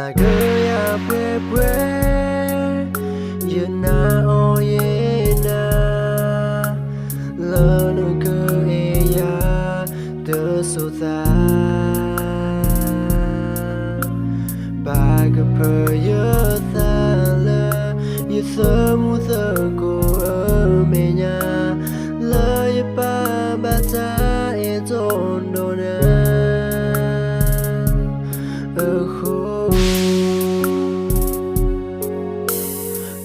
Mlagaya pwe Yena oyena Lanu ke eya Desuta Baga periyata le Yusemu thako amenya Le yipa bata etondona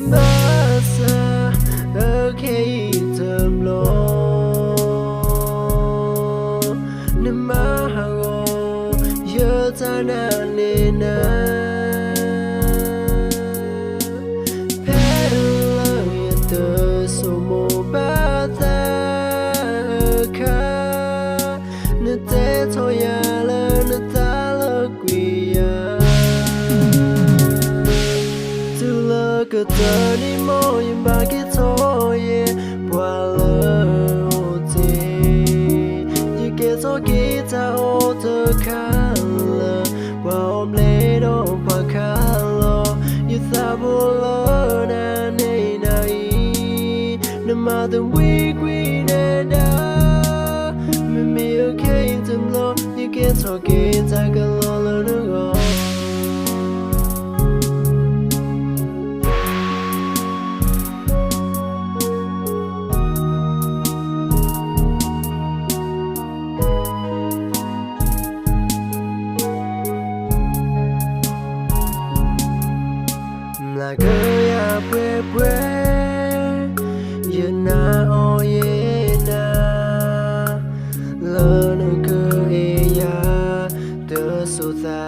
Basa okay temlo Nemahago yotana nena Pela yata somo bata ka Nete toyala netala guya Katani mo yung bakit hoye Wala ote Yiketo kita otakala Waom ledo pakalo Yuthabulo na nai Namadam wigwi neda Mimi okay temlo Yiketo kita kalolo nugo Mlagaya pwe Yena oyena Lanu ke eya Desuta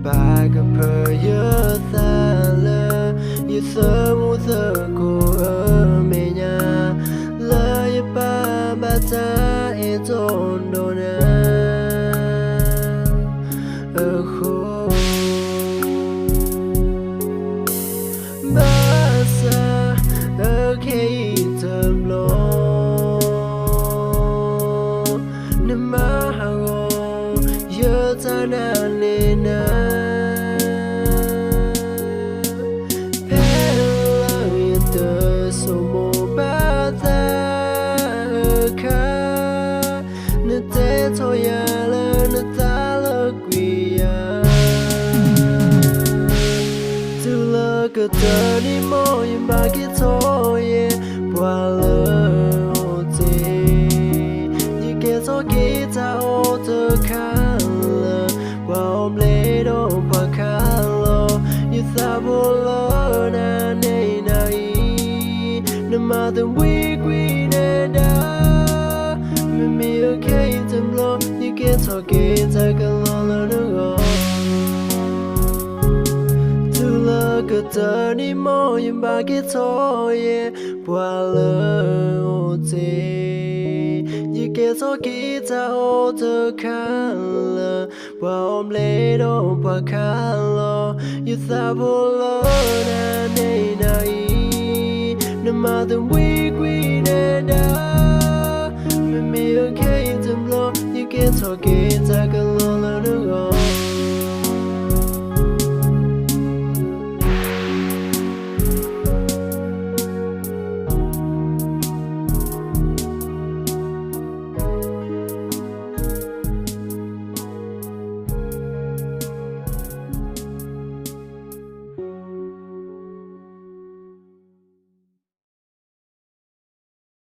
Baga periyata le Yusemu thako amenya Le yipa bata etondona Basa okay temlo Nemahago yotana nena Pela yata somo bata ka Nete toyala netala guya Katani mo yung bakit hoye Wala ote Yiketo kita otakala Waom ledo pakalo Yuthabulo na nai Namadam wigwi neda Mimi okay temlo Yiketo kita kalolo nugo Katani mo yung bakit hoye Wala ote Yiketo kita otakala Waom ledo pakalo Yuthabulo na nai Namadam wigwi neda Mimi okay temlo Yiketo kita kalolo nugo